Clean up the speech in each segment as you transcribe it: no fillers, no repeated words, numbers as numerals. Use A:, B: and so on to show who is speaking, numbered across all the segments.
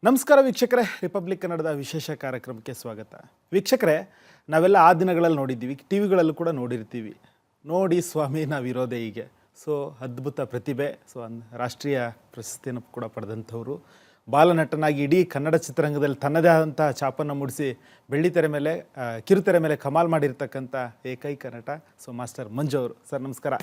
A: ನಮಸ್ಕಾರ ವೀಕ್ಷಕರೇ, ರಿಪಬ್ಲಿಕ್ ಕನ್ನಡದ ವಿಶೇಷ ಕಾರ್ಯಕ್ರಮಕ್ಕೆ ಸ್ವಾಗತ. ವೀಕ್ಷಕರೇ, ನಾವೆಲ್ಲ ಆ ದಿನಗಳಲ್ಲಿ ನೋಡಿದ್ದೀವಿ, ಟಿ ವಿಗಳಲ್ಲೂ ಕೂಡ ನೋಡಿರ್ತೀವಿ. ನೋಡಿ ಸ್ವಾಮಿ ನಾವಿರೋದೇ ಹೀಗೆ. ಸೊ ಅದ್ಭುತ ಪ್ರತಿಭೆ, ರಾಷ್ಟ್ರೀಯ ಪ್ರಶಸ್ತಿಯನ್ನು ಕೂಡ ಪಡೆದಂಥವರು, ಬಾಲನಟನಾಗಿ ಇಡೀ ಕನ್ನಡ ಚಿತ್ರರಂಗದಲ್ಲಿ ತನ್ನದೇ ಆದಂಥ ಛಾಪನ್ನು ಮೂಡಿಸಿ ಬೆಳ್ಳಿತೆರೆ ಮೇಲೆ ಕಿರುತೆರೆ ಮೇಲೆ ಕಮಾಲ್ ಮಾಡಿರ್ತಕ್ಕಂಥ ಏಕೈಕ ನಟ ಮಾಸ್ಟರ್ ಮಂಜು ಅವರು. ಸರ್ ನಮಸ್ಕಾರ.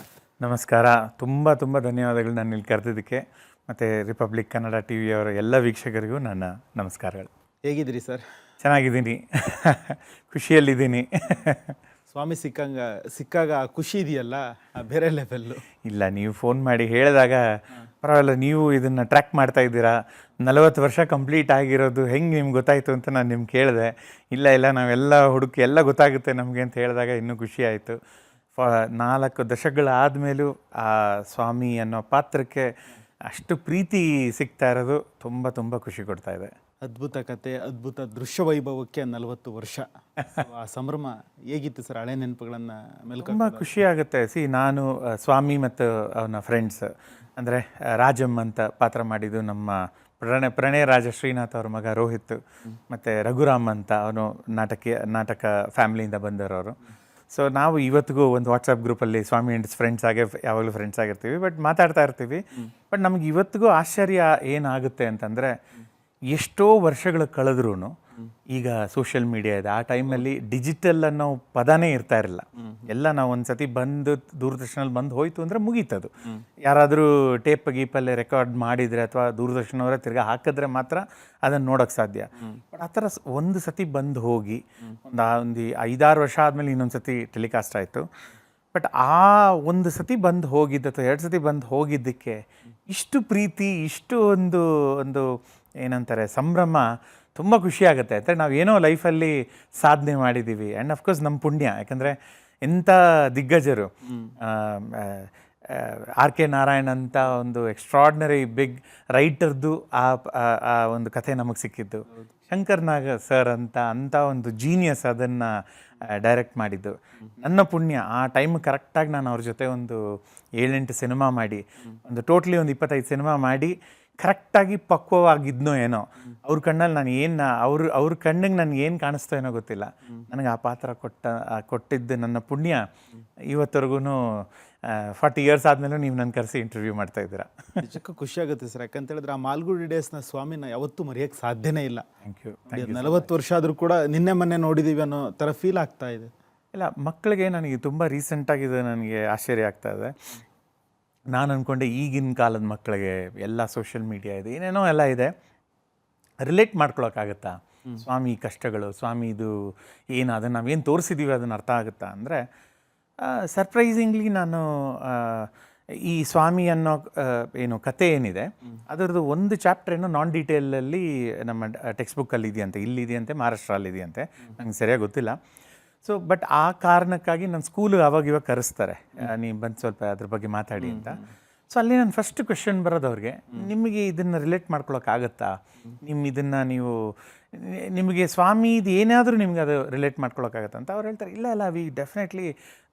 B: ನಮಸ್ಕಾರ, ತುಂಬ ತುಂಬ ಧನ್ಯವಾದಗಳು ನಾನು ಇಲ್ಲಿ ಕರೆದಿದ್ದಕ್ಕೆ. ಮತ್ತು ರಿಪಬ್ಲಿಕ್ ಕನ್ನಡ ಟಿ ವಿಯವರ ಎಲ್ಲ ವೀಕ್ಷಕರಿಗೂ ನನ್ನ ನಮಸ್ಕಾರಗಳು.
A: ಹೇಗಿದ್ದೀರಿ ಸರ್?
B: ಚೆನ್ನಾಗಿದ್ದೀನಿ, ಖುಷಿಯಲ್ಲಿದ್ದೀನಿ.
A: ಸ್ವಾಮಿ ಸಿಕ್ಕಾಗ ಖುಷಿ ಇದೆಯಲ್ಲ, ಬೇರೆ ಲೆವೆಲ್ಲು.
B: ಇಲ್ಲ, ನೀವು ಫೋನ್ ಮಾಡಿ ಹೇಳಿದಾಗ ಪರವಾಗಿಲ್ಲ, ನೀವು ಇದನ್ನು ಟ್ರ್ಯಾಕ್ ಮಾಡ್ತಾ ಇದ್ದೀರಾ, 40 ವರ್ಷ ಕಂಪ್ಲೀಟ್ ಆಗಿರೋದು ಹೆಂಗೆ ನಿಮ್ಗೆ ಗೊತ್ತಾಯಿತು ಅಂತ ನಾನು ನಿಮ್ಗೆ ಕೇಳಿದೆ. ಇಲ್ಲ ನಾವೆಲ್ಲ ಹುಡುಕಿ ಎಲ್ಲ ಗೊತ್ತಾಗುತ್ತೆ ನಮಗೆ ಅಂತ ಹೇಳಿದಾಗ ಇನ್ನೂ ಖುಷಿ ಆಯಿತು. 4 ದಶಕಗಳಾದಮೇಲೂ ಆ ಸ್ವಾಮಿ ಅನ್ನೋ ಪಾತ್ರಕ್ಕೆ ಅಷ್ಟು ಪ್ರೀತಿ ಸಿಗ್ತಾ ಇರೋದು ತುಂಬ ತುಂಬ ಖುಷಿ ಕೊಡ್ತಾ ಇದೆ.
A: ಅದ್ಭುತ ಕತೆ, ಅದ್ಭುತ ದೃಶ್ಯ ವೈಭವಕ್ಕೆ 40 ವರ್ಷ. ಆ ಸಂಭ್ರಮ ಹೇಗಿತ್ತು ಸರ್? ಹಳೆ ನೆನಪುಗಳನ್ನು
B: ತುಂಬ ಖುಷಿ ಆಗುತ್ತೆ. ನಾನು ಸ್ವಾಮಿ ಮತ್ತು ಅವನ ಫ್ರೆಂಡ್ಸ್ ಅಂದರೆ ರಾಜಮ್ ಅಂತ ಪಾತ್ರ ಮಾಡಿದ್ದು ನಮ್ಮ ಪ್ರಣಯ ರಾಜ ಶ್ರೀನಾಥ್ ಅವ್ರ ಮಗ ರೋಹಿತ್, ಮತ್ತು ರಘುರಾಮ್ ಅಂತ ಅವನು ನಾಟಕ ಫ್ಯಾಮಿಲಿಯಿಂದ ಬಂದವರು. ಸೊ ನಾವು ಇವತ್ತಿಗೂ ಒಂದು ವಾಟ್ಸಪ್ ಗ್ರೂಪಲ್ಲಿ ಸ್ವಾಮಿ ಆ್ಯಂಡ್ ಫ್ರೆಂಡ್ಸ್ ಆಗಿ ಯಾವಾಗಲೂ ಫ್ರೆಂಡ್ಸ್ ಆಗಿರ್ತೀವಿ, ಬಟ್ ಮಾತಾಡ್ತಾ ಇರ್ತೀವಿ. ಬಟ್ ನಮ್ಗೆ ಇವತ್ತಿಗೂ ಆಶ್ಚರ್ಯ ಏನಾಗುತ್ತೆ ಅಂತಂದರೆ, ಎಷ್ಟೋ ವರ್ಷಗಳು ಕಳೆದ್ರೂ ಈಗ ಸೋಷಿಯಲ್ ಮೀಡಿಯಾ ಇದೆ. ಆ ಟೈಮಲ್ಲಿ ಡಿಜಿಟಲ್ ಅನ್ನೋ ಪದನೇ ಇರ್ತಾ ಇರಲಿಲ್ಲ. ಎಲ್ಲ ನಾವು ಒಂದು ಸತಿ ಬಂದು ದೂರದರ್ಶನಲ್ಲಿ ಬಂದು ಹೋಯ್ತು ಅಂದರೆ ಮುಗೀತದು. ಯಾರಾದರೂ ಟೇಪ್ ಗೀಪಲ್ಲಿ ರೆಕಾರ್ಡ್ ಮಾಡಿದರೆ ಅಥವಾ ದೂರದರ್ಶನವರೇ ತಿರ್ಗಾ ಹಾಕಿದ್ರೆ ಮಾತ್ರ ಅದನ್ನು ನೋಡೋಕ್ಕೆ ಸಾಧ್ಯ. ಬಟ್ ಆ ಥರ ಒಂದು ಸತಿ ಬಂದು ಹೋಗಿ ಒಂದು 5-6 ವರ್ಷ ಆದಮೇಲೆ ಇನ್ನೊಂದು ಸತಿ ಟೆಲಿಕಾಸ್ಟ್ ಆಯಿತು. ಬಟ್ ಆ ಒಂದು ಸತಿ ಬಂದು ಹೋಗಿದ್ದು ಅಥವಾ 2 ಸತಿ ಬಂದು ಹೋಗಿದ್ದಕ್ಕೆ ಇಷ್ಟು ಪ್ರೀತಿ, ಇಷ್ಟು ಒಂದು ಏನಂತಾರೆ ಸಂಭ್ರಮ, ತುಂಬ ಖುಷಿ ಆಗುತ್ತೆ. ಅಂದರೆ ನಾವೇನೋ ಲೈಫಲ್ಲಿ ಸಾಧನೆ ಮಾಡಿದ್ದೀವಿ. ಆ್ಯಂಡ್ ಅಫ್ಕೋರ್ಸ್ ನಮ್ಮ ಪುಣ್ಯ, ಯಾಕಂದರೆ ಎಂಥ ದಿಗ್ಗಜರು, R.K. ನಾರಾಯಣ್ ಅಂತ ಒಂದು ಎಕ್ಸ್ಟ್ರಾರ್ಡಿನರಿ ಬಿಗ್ ರೈಟರ್ದು ಆ ಒಂದು ಕಥೆ ನಮಗೆ ಸಿಕ್ಕಿದ್ದು. ಶಂಕರ್ ನಾಗ್ ಸರ್ ಅಂಥ ಒಂದು ಜೀನಿಯಸ್ ಅದನ್ನು ಡೈರೆಕ್ಟ್ ಮಾಡಿದ್ದು. ನನ್ನ ಪುಣ್ಯ, ಆ ಟೈಮ್ ಕರೆಕ್ಟಾಗಿ ನಾನು ಅವ್ರ ಜೊತೆ ಒಂದು 7-8 ಸಿನಿಮಾ ಮಾಡಿ, ಒಂದು ಟೋಟ್ಲಿ ಒಂದು 25 ಸಿನಿಮಾ ಮಾಡಿ ಕರೆಕ್ಟಾಗಿ ಪಕ್ವವಾಗಿದ್ನೋ ಏನೋ. ಅವ್ರ ಕಣ್ಣಲ್ಲಿ ನಾನು ಅವ್ರ ಕಣ್ಣಿಗೆ ನನಗೆ ಏನು ಕಾಣಿಸ್ತೋ ಏನೋ ಗೊತ್ತಿಲ್ಲ. ನನಗೆ ಆ ಪಾತ್ರ ಕೊಟ್ಟಿದ್ದು ನನ್ನ ಪುಣ್ಯ. ಇವತ್ತರೆಗೂ 40 ಇಯರ್ಸ್ ಆದಮೇಲೆ ನೀವು ನನ್ನ ಕರೆಸಿ ಇಂಟರ್ವ್ಯೂ ಮಾಡ್ತಾ ಇದ್ದೀರಾ.
A: ನಿಜಕ್ಕೂ ಖುಷಿ ಆಗುತ್ತೆ ಸರ್. ಯಾಕಂತ ಹೇಳಿದ್ರೆ ಆ ಮಾಲ್ಗುಡಿ ಡೇಸ್ನ ಸ್ವಾಮಿನ ಯಾವತ್ತೂ ಮರೆಯೋಕ್ಕೆ ಸಾಧ್ಯನೇ ಇಲ್ಲ.
B: Thank you.
A: 40 ವರ್ಷ ಆದರೂ ಕೂಡ ನಿನ್ನೆ ಮೊನ್ನೆ ನೋಡಿದ್ದೀವಿ ಅನ್ನೋ ಥರ ಫೀಲ್ ಆಗ್ತಾ ಇದೆ.
B: ಇಲ್ಲ, ಮಕ್ಕಳಿಗೆ ನನಗೆ ತುಂಬ ರೀಸೆಂಟಾಗಿದೆ, ನನಗೆ ಆಶ್ಚರ್ಯ ಆಗ್ತಾ ಇದೆ. ನಾನು ಅಂದ್ಕೊಂಡೆ ಈಗಿನ ಕಾಲದ ಮಕ್ಕಳಿಗೆ ಎಲ್ಲ ಸೋಷಿಯಲ್ ಮೀಡಿಯಾ ಇದೆ, ಏನೇನೋ ಎಲ್ಲ ಇದೆ, ರಿಲೇಟ್ ಮಾಡ್ಕೊಳಕ್ಕಾಗತ್ತಾ ಸ್ವಾಮಿ ಕಷ್ಟಗಳು, ಸ್ವಾಮಿ ಇದು ಏನು, ಅದನ್ನು ನಾವೇನು ತೋರಿಸಿದ್ದೀವಿ ಅದನ್ನು ಅರ್ಥ ಆಗುತ್ತಾ ಅಂದರೆ, ಸರ್ಪ್ರೈಸಿಂಗ್ಲಿ ನಾನು ಈ ಸ್ವಾಮಿ ಅನ್ನೋ ಏನು ಕತೆ ಏನಿದೆ ಅದರದ್ದು ಒಂದು ಚಾಪ್ಟರ್ ಏನೋ ನಾನ್ ಡೀಟೇಲಲ್ಲಿ ನಮ್ಮ ಟೆಕ್ಸ್ಟ್ ಬುಕ್ಕಲ್ಲಿ ಇದೆಯಂತೆ, ಇಲ್ಲಿದೆಯಂತೆ, ಮಹಾರಾಷ್ಟ್ರಲ್ಲಿ ಇದೆಯಂತೆ, ನಂಗೆ ಸರಿಯಾಗಿ ಗೊತ್ತಿಲ್ಲ. ಸೊ ಬಟ್ ಆ ಕಾರಣಕ್ಕಾಗಿ ನನ್ನ ಸ್ಕೂಲು ಇವಾಗ ಕರೆಸ್ತಾರೆ, ನೀವು ಬಂದು ಸ್ವಲ್ಪ ಅದ್ರ ಬಗ್ಗೆ ಮಾತಾಡಿ ಅಂತ. ಸೊ ಅಲ್ಲಿ ನಾನು ಫಸ್ಟ್ ಕ್ವೆಶನ್ ಬರೋದು ಅವ್ರಿಗೆ, ನಿಮಗೆ ಇದನ್ನು ರಿಲೇಟ್ ಮಾಡ್ಕೊಳಕ್ಕಾಗತ್ತಾ, ನಿಮಗೆ ಸ್ವಾಮಿ ಇದು ಏನಾದರೂ ನಿಮ್ಗೆ ಅದು ರಿಲೇಟ್ ಮಾಡ್ಕೊಳಕ್ಕಾಗತ್ತಾ ಅಂತ ಅವ್ರು ಹೇಳ್ತಾರೆ. ಇಲ್ಲ ವಿ ಡೆಫಿನೆಟ್ಲಿ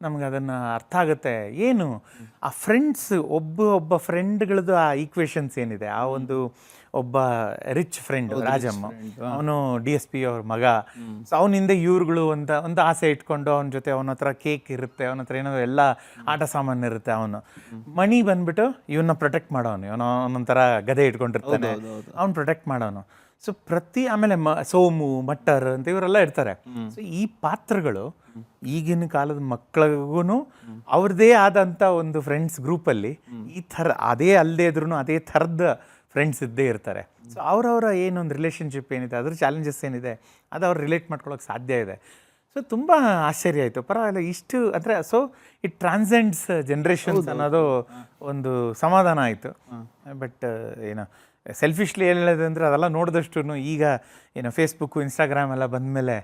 B: ನಮ್ಗೆ ಅದನ್ನು ಅರ್ಥ ಆಗುತ್ತೆ. ಏನು ಆ ಫ್ರೆಂಡ್ಸ್, ಒಬ್ಬ ಫ್ರೆಂಡ್ಗಳದ್ದು ಆ ಈಕ್ವೇಷನ್ಸ್ ಏನಿದೆ, ಆ ಒಂದು ಒಬ್ಬ ರಿಚ್ ಫ್ರೆಂಡ್ ರಾಜಮ್ಮ, ಅವನು DSP ಅವ್ರ ಮಗ. ಸೊ ಅವನಿಂದ ಇವ್ರುಗಳು ಒಂದು ಆಸೆ ಇಟ್ಕೊಂಡು ಅವನ ಜೊತೆ ಅವನ ಹತ್ರ ಕೇಕ್ ಇರುತ್ತೆ, ಅವನ ಹತ್ರ ಏನೋ ಎಲ್ಲ ಆಟ ಸಾಮಾನು ಇರುತ್ತೆ. ಅವನು ಮಣಿ ಬಂದ್ಬಿಟ್ಟು ಇವನ್ನ ಪ್ರೊಟೆಕ್ಟ್ ಮಾಡೋನು, ಅವನೊಂಥರ ಗದೆ ಇಟ್ಕೊಂಡಿರ್ತಾನೆ, ಅವ್ನು ಪ್ರೊಟೆಕ್ಟ್ ಮಾಡೋನು. ಸೊ ಆಮೇಲೆ ಸೋಮು, ಮಟ್ಟರ್ ಅಂತ ಇವರೆಲ್ಲ ಇರ್ತಾರೆ. ಸೊ ಈ ಪಾತ್ರಗಳು ಈಗಿನ ಕಾಲದ ಮಕ್ಕಳಿಗೂ ಅವ್ರದ್ದೇ ಆದಂಥ ಒಂದು ಫ್ರೆಂಡ್ಸ್ ಗ್ರೂಪಲ್ಲಿ ಈ ಥರ ಅದೇ ಅಲ್ಲದೇ ಇದ್ರೂ ಅದೇ ಥರದ ಫ್ರೆಂಡ್ಸ್ ಇದ್ದೇ ಇರ್ತಾರೆ. ಸೊ ಅವರವರ ಏನೊಂದು ರಿಲೇಷನ್ಶಿಪ್ ಏನಿದೆ, ಅದ್ರ ಚಾಲೆಂಜಸ್ ಏನಿದೆ, ಅದು ಅವ್ರು ರಿಲೇಟ್ ಮಾಡ್ಕೊಳ್ಳೋಕೆ ಸಾಧ್ಯ ಇದೆ. ಸೊ ತುಂಬ ಆಶ್ಚರ್ಯ ಆಯಿತು. ಪರವಾಗಿಲ್ಲ ಇಷ್ಟು ಅಂದರೆ, ಸೊ ಇಟ್ ಟ್ರಾನ್ಸೆಂಡ್ಸ್ ಜನ್ರೇಷನ್ಸ್ ಅನ್ನೋದು ಒಂದು ಸಮಾಧಾನ ಆಯಿತು. ಬಟ್ ಏನೋ ಸೆಲ್ಫಿಶ್ಲಿ ಹೇಳೋದಂದರೆ ಅದೆಲ್ಲ ನೋಡಿದಷ್ಟು ಈಗ ಏನೋ ಫೇಸ್ಬುಕ್ಕು, ಇನ್ಸ್ಟಾಗ್ರಾಮ್ ಎಲ್ಲ ಬಂದಮೇಲೆ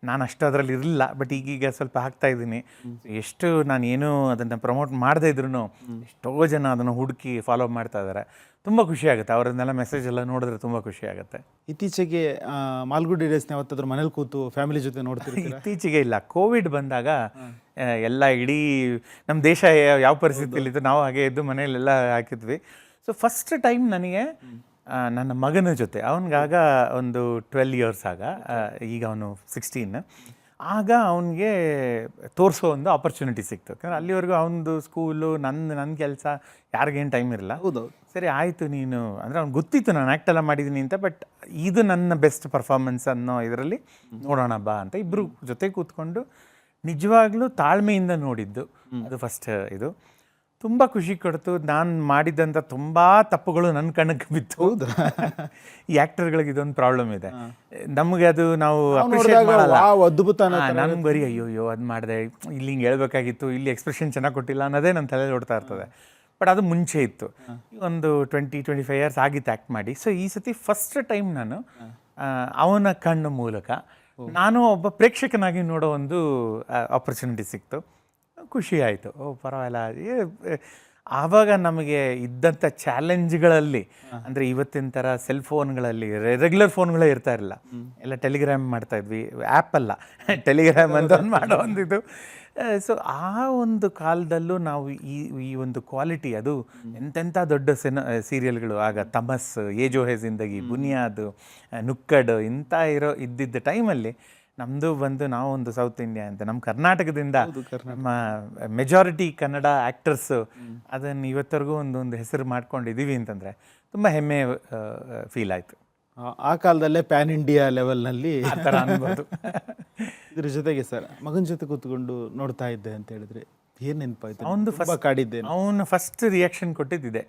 B: ನಾನು ಅಷ್ಟು ಅದರಲ್ಲಿ ಇರಲಿಲ್ಲ. ಬಟ್ ಈಗೀಗ ಸ್ವಲ್ಪ ಹಾಕ್ತಾಯಿದ್ದೀನಿ. ಎಷ್ಟು ನಾನು ಏನೂ ಅದನ್ನು ಪ್ರಮೋಟ್ ಮಾಡದೇ ಇದ್ರೂ ಎಷ್ಟೋ ಜನ ಅದನ್ನು ಹುಡುಕಿ ಫಾಲೋ ಮಾಡ್ತಾ ಇದ್ದಾರೆ. ತುಂಬ ಖುಷಿ ಆಗುತ್ತೆ, ಅವರನ್ನೆಲ್ಲ ಮೆಸೇಜ್ ಎಲ್ಲ ನೋಡಿದ್ರೆ ತುಂಬ ಖುಷಿ ಆಗುತ್ತೆ.
A: ಇತ್ತೀಚೆಗೆ ಮಾಲ್ಗುಡಿ ಡೇಸ್ನ ಯಾವತ್ತಾದ್ರೂ ಮನೇಲಿ ಕೂತು ಫ್ಯಾಮಿಲಿ ಜೊತೆ ನೋಡ್ತೀವಿ?
B: ಇತ್ತೀಚೆಗೆ ಇಲ್ಲ, ಕೋವಿಡ್ ಬಂದಾಗ ಎಲ್ಲ ಇಡೀ ನಮ್ಮ ದೇಶ ಯಾವ ಪರಿಸ್ಥಿತಿಯಲ್ಲಿತ್ತು, ನಾವು ಹಾಗೆ ಇದ್ದು ಮನೆಯಲ್ಲೆಲ್ಲ ಹಾಕಿದ್ವಿ. ಸೊ ಫಸ್ಟ್ ಟೈಮ್ ನನಗೆ ನನ್ನ ಮಗನ ಜೊತೆ ಅವನಿಗಾಗ ಒಂದು 12 ಇಯರ್ಸ್ ಆಗ, ಈಗ ಅವನು 16. ಆಗ ಅವನಿಗೆ ತೋರಿಸೋ ಒಂದು ಆಪರ್ಚುನಿಟಿ ಸಿಕ್ತು. ಯಾಕಂದರೆ ಅಲ್ಲಿವರೆಗೂ ಅವನದು ಸ್ಕೂಲು, ನನ್ನ ಕೆಲಸ, ಯಾರಿಗೇನು ಟೈಮ್ ಇರಲ್ಲ.
A: ಹೌದೌದು.
B: ಸರಿ ಆಯಿತು ನೀನು, ಅಂದರೆ ಅವ್ನಿಗೆ ಗೊತ್ತಿತ್ತು ನಾನು ಆ್ಯಕ್ಟ್ ಎಲ್ಲ ಮಾಡಿದ್ದೀನಿ ಅಂತ, ಬಟ್ ಇದು ನನ್ನ ಬೆಸ್ಟ್ ಪರ್ಫಾರ್ಮೆನ್ಸ್ ಅನ್ನೋ ಇದರಲ್ಲಿ ನೋಡೋಣ ಬಾ ಅಂತ ಇಬ್ಬರು ಜೊತೆ ಕೂತ್ಕೊಂಡು ನಿಜವಾಗ್ಲೂ ತಾಳ್ಮೆಯಿಂದ ನೋಡಿದ್ದು. ಅದು ಫಸ್ಟ್ ಇದು ತುಂಬ ಖುಷಿ ಕೊಡ್ತು. ನಾನು ಮಾಡಿದ್ದಂಥ ತುಂಬ ತಪ್ಪುಗಳು ನನ್ನ ಕಣ್ಣಕ್ಕೆ ಬಿತ್ತು.
A: ಹೌದಾ?
B: ಈ ಆ್ಯಕ್ಟರ್ಗಳಿಗೆ ಇದೊಂದು ಪ್ರಾಬ್ಲಮ್ ಇದೆ, ನಮಗೆ ಅದು ನಾವು ಅಪ್ರಿಷಿಯೇಟ್ ಮಾಡಲ್ಲ.
A: ಅದ್ಭುತ.
B: ನನ್ಗೆ ಬರೀ ಅಯ್ಯೋ ಅದು ಮಾಡಿದೆ, ಇಲ್ಲಿ ಹಿಂಗೆ ಹೇಳ್ಬೇಕಾಗಿತ್ತು, ಇಲ್ಲಿ ಎಕ್ಸ್ಪ್ರೆಷನ್ ಚೆನ್ನಾಗಿ ಕೊಟ್ಟಿಲ್ಲ ಅನ್ನೋದೇ ನನ್ನ ತಲೆಯಲ್ಲಿ ಓಡ್ತಾ ಇರ್ತದೆ. ಬಟ್ ಅದು ಮುಂಚೆ ಇತ್ತು, ಒಂದು 20-25 ಇಯರ್ಸ್ ಆಗಿತ್ತು ಆ್ಯಕ್ಟ್ ಮಾಡಿ. ಸೊ ಈ ಸತಿ ಫಸ್ಟ್ ಟೈಮ್ ನಾನು ಅವನ ಕಣ್ಣು ಮೂಲಕ ನಾನು ಒಬ್ಬ ಪ್ರೇಕ್ಷಕನಾಗಿ ನೋಡೋ ಒಂದು ಆಪರ್ಚುನಿಟಿ ಸಿಕ್ತು. ಖುಷಿ ಆಯಿತು. ಓ ಪರವಾಗಿಲ್ಲ. ಆವಾಗ ನಮಗೆ ಇದ್ದಂಥ ಚಾಲೆಂಜ್ಗಳಲ್ಲಿ, ಅಂದರೆ ಇವತ್ತಿನ ಥರ ಸೆಲ್ ಫೋನ್ಗಳಲ್ಲಿ ರೆಗ್ಯುಲರ್ ಫೋನ್ಗಳೇ ಇರ್ತಾ ಇರಲಿಲ್ಲ, ಎಲ್ಲ ಟೆಲಿಗ್ರಾಮ್ ಮಾಡ್ತಾಯಿದ್ವಿ. ಆ್ಯಪ್ ಅಲ್ಲ, ಟೆಲಿಗ್ರಾಮ್ ಅಂತ ಒಂದು ಮಾಡೋ ಒಂದಿದು. ಸೊ ಆ ಒಂದು ಕಾಲದಲ್ಲೂ ನಾವು ಈ ಒಂದು ಕ್ವಾಲಿಟಿ, ಅದು ಎಂತೆಂಥ ದೊಡ್ಡ ಸೀರಿಯಲ್ಗಳು ಆಗ, ತಮಸ್, ಯೇ ಜೋ ಹೈ ಜಿಂದಗಿ, ಬುನಿಯಾದ್, ನುಕ್ಕಡ್ ಇಂಥ ಇದ್ದಿದ್ದ ಟೈಮಲ್ಲಿ ನಮ್ಮದು ಬಂದು ನಾವು ಒಂದು ಸೌತ್ ಇಂಡಿಯಾ ಅಂತ, ನಮ್ಮ ಕರ್ನಾಟಕದಿಂದ ನಮ್ಮ ಮೆಜಾರಿಟಿ ಕನ್ನಡ ಆ್ಯಕ್ಟರ್ಸು ಅದನ್ನು ಇವತ್ತರೆಗೂ ಒಂದು ಹೆಸರು ಮಾಡ್ಕೊಂಡಿದ್ದೀವಿ ಅಂತಂದರೆ ತುಂಬ ಹೆಮ್ಮೆ ಫೀಲ್ ಆಯಿತು.
A: ಆ ಕಾಲದಲ್ಲೇ ಪ್ಯಾನ್ ಇಂಡಿಯಾ ಲೆವೆಲ್ನಲ್ಲಿ
B: ಆ ಥರ ಅನ್ಬೋದು.
A: ಇದ್ರ ಜೊತೆಗೆ ಸರ್ ಮಗನ ಜೊತೆ ಕೂತ್ಕೊಂಡು ನೋಡ್ತಾ ಇದ್ದೆ ಅಂತ ಹೇಳಿದ್ರೆ ಏನು ನೆನಪಾಯ್ತು?
B: ಅವನು
A: ಕಾಡಿದ್ದೆ.
B: ಅವನು ಫಸ್ಟ್ ರಿಯಾಕ್ಷನ್ ಕೊಟ್ಟಿದ್ದಿದೆ,